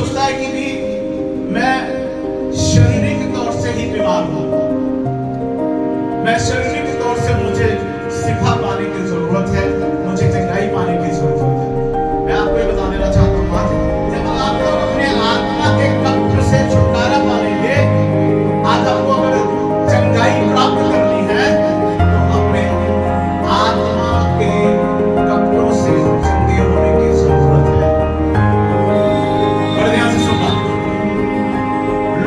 सोचता है कि भी मैं शारीरिक तौर से ही बीमार हूं, मैं शारीरिक तौर से मुझे शिफा पाने की जरूरत है, मुझे चंगाई पाने की जरूरत है। मैं आपको ये बता देना चाहता हूं बात, जब आप लोग अपने आत्मा के कब्र से छुटकारा पाएंगे, आज आपको अगर चंगाई प्राप्त करनी है तो अपने आत्मा के कब्रों से चंगे होने की जरूरत है। बड़े ध्यान से सुनना,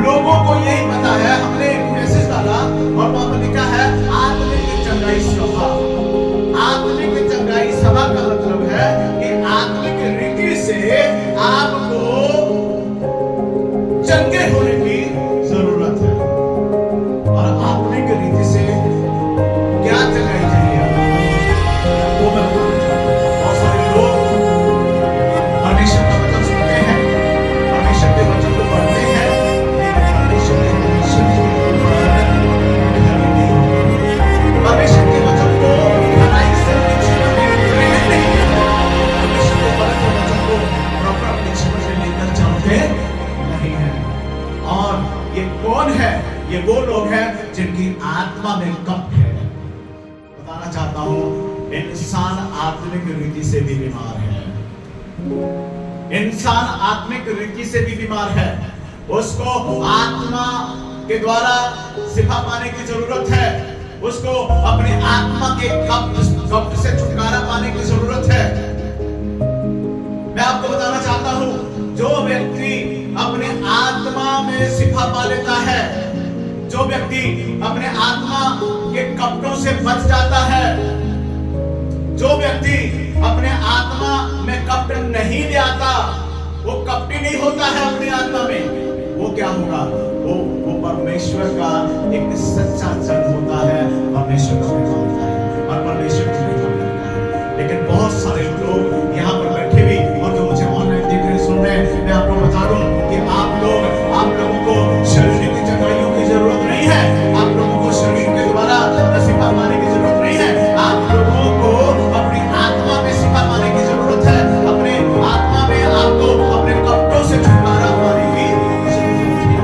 लोगों को यही पता है, हमने एक मैसेज डाला और वहां पर लिखा है आत्मिक चंगाई सभा। आत्मिक चंगाई सभा का मतलब है कि आत्मिक रीति से आपको चंगे होने की जरूरत है। और आत्मिक रीति से क्या चंगाई चाहिए वो मैं बताना चाहता हूं। बहुत सारे लोग परमेश्वर का वचन सुनते हैं, परमेश्वर के वचन को पढ़ते हैं, लेकिन परमेश्वर के वचन परमेश्वर के वचन को गहराई से अपने जीवन में ग्रहण नहीं करते, परमेश्वर के वचन को प्रॉपर अपने जीवन में लेकर चलते नहीं है। और ये कौन है? ये वो लोग हैं जिनकी आत्मा में कपट है। बताना चाहता हूं, इंसान आत्मिक रीति से भी बीमार है। इंसान आत्मिक रीति से भी बीमार है। उसको आत्मा के द्वारा शिफा पाने की जरूरत है, उसको अपनी आत्मा के कब्र से छुटकारा पाने की जरूरत है। मैं आपको बताना चाहता हूं, जो व्यक्ति अपने आत्मा में शिफा पा लेता है, जो व्यक्ति अपने आत्मा के कपटों से बच जाता है, जो व्यक्ति अपने आत्मा में कपट नहीं ले आता, वो कपटी नहीं होता है अपनी आत्मा में, वो क्या होगा? वो परमेश्वर का एक सच्चा जन होता है, परमेश्वर का प्रेम होता है और परमेश्वर की महिमा करता है। लेकिन बहुत सारे लोग यहाँ पर बैठे भी और जो मुझे ऑनलाइन देख रहे सुन रहे हैं, मैं आपको बता दूं कि आप लोगों को शरीर की चंगाइयों की जरूरत नहीं है, आप लोगों को शरीर के द्वारा शिफा पाने की जरूरत नहीं है, आप लोगों को अपनी आत्मा में शिफा पाने की जरूरत है। अपने आत्मा में आपको अपने कपटों से छुटकारा पाने की जरूरत है,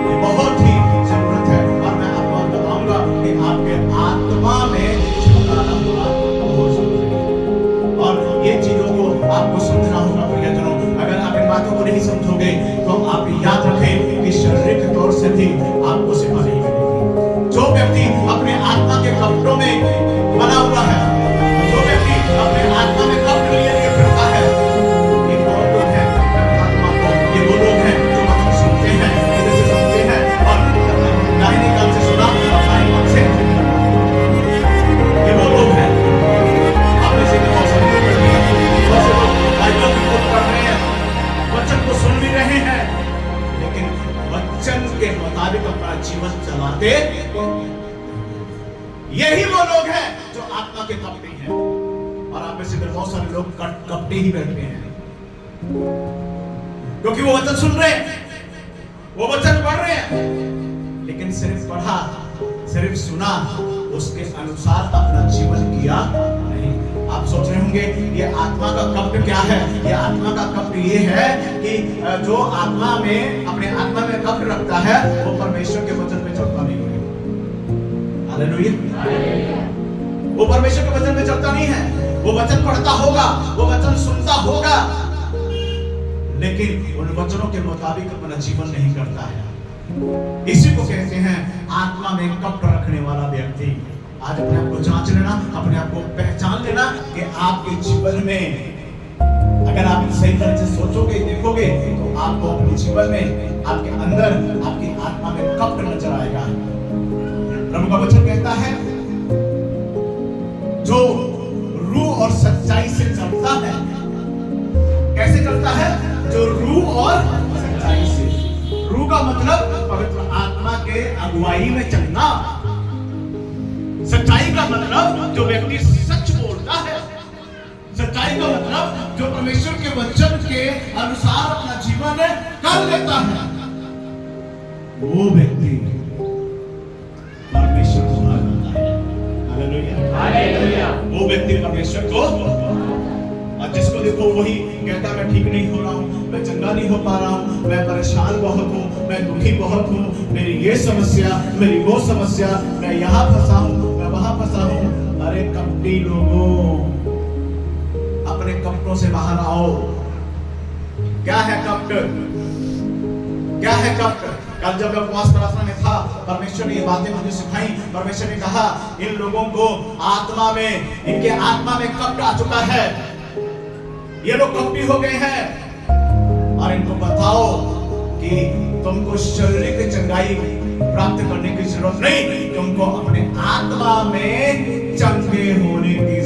ये बहुत ही जरूरत है। और मैं आपको बताऊंगा कि आपके आत्मा में छुटकारा होना बहुत जरूरी है। और ये चीजों को आपको समझना होगा प्रियजनों। अगर आप इन बातों को नहीं समझोगे तो आप याद रखें कि शारीरिक तौर से भी आपको शिफा नहीं मिलेगी। जो व्यक्ति अपने आत्मा के कपटों में बना हुआ है, जो व्यक्ति अपने आत्मा में कपट लिए फिरता है, ये कौन लोग हैं? आत्मा को ये वो लोग हैं जो वचन सुनते हैं, इधर से सुनते हैं और दाहिने कान से सुना और बाएं कान से, ये वो लोग हैं। आप में से बहुत सारे लोग बैठे हैं, बहुत से लोग बाइबल को पढ़ रहे हैं, वचन को सुन भी रहे हैं, लेकिन वचन के मुताबिक अपना जीवन चलाते। यही वो लोग हैं जो आत्मा के कपटी हैं। और आप में से बहुत सारे लोग कपटी ही बैठे हैं, क्योंकि वो वचन सुन रहे हैं, वो वचन पढ़ रहे हैं, लेकिन सिर्फ पढ़ा, सिर्फ सुना, उसके अनुसार अपना जीवन किया नहीं। आप सोच रहे होंगे ये आत्मा का कपट क्या है? ये आत्मा का कपट ये है कि जो आत्मा में अपने आत्मा में कपट रखता है वो परमेश्वर के वचन पे चलता नहीं है। हालेलुया। वो परमेश्वर के वचन पे चलता नहीं है, वो वचन पढ़ता होगा, वो वचन सुनता होगा, लेकिन उन वचनों के मुताबिक अपना जीवन नहीं करता है। इसी को कहते हैं आत्मा में कपट रखने वाला व्यक्ति। आज अपने आप को जांच लेना, अपने आप को पहचान लेना कि आपके जीवन में अगर आप सही तरह से सोचोगे, देखोगे, तो आपको अपने जीवन में, आपके अंदर, आपकी आत्मा में कपट नजर आएगा। प्रभु का वचन कहता है जो रूह और सच्चाई से चलता है। कैसे चलता है? जो रूह और सच्चाई से। रूह का मतलब पवित्र आत्मा के अगुवाई में चलना। सच्चाई का मतलब जो व्यक्ति सच बोलता है। सच्चाई का मतलब जो परमेश्वर के वचन के अनुसार अपना जीवन कर लेता है, वो व्यक्ति परमेश्वर को मानता है। Hallelujah, hallelujah. वो व्यक्ति परमेश्वर को, और जिसको देखो वही कहता मैं ठीक नहीं हो रहा हूँ, मैं चंगा नहीं हो पा रहा हूँ, मैं परेशान बहुत हूँ, मैं दुखी बहुत हूँ, मेरी ये समस्या, मेरी वो समस्या, मैं यहाँ फंसा हूँ, मैं वहां फंसा हूँ। अरे कपटी लोगों, अपने कपटों से बाहर आओ। क्या है कपट? क्या है कपट? कल जब मैं उपवास प्रार्थना में था, परमेश्वर ने ये बातें मुझे सिखाई। परमेश्वर ने कहा इन लोगों को आत्मा में, इनके आत्मा में कपट आ चुका है, ये लोग कपटी हो गए हैं। और इनको बताओ कि तुमको शारीरिक चंगाई प्राप्त करने की जरूरत नहीं, तुमको अपने आत्मा में चंगे होने की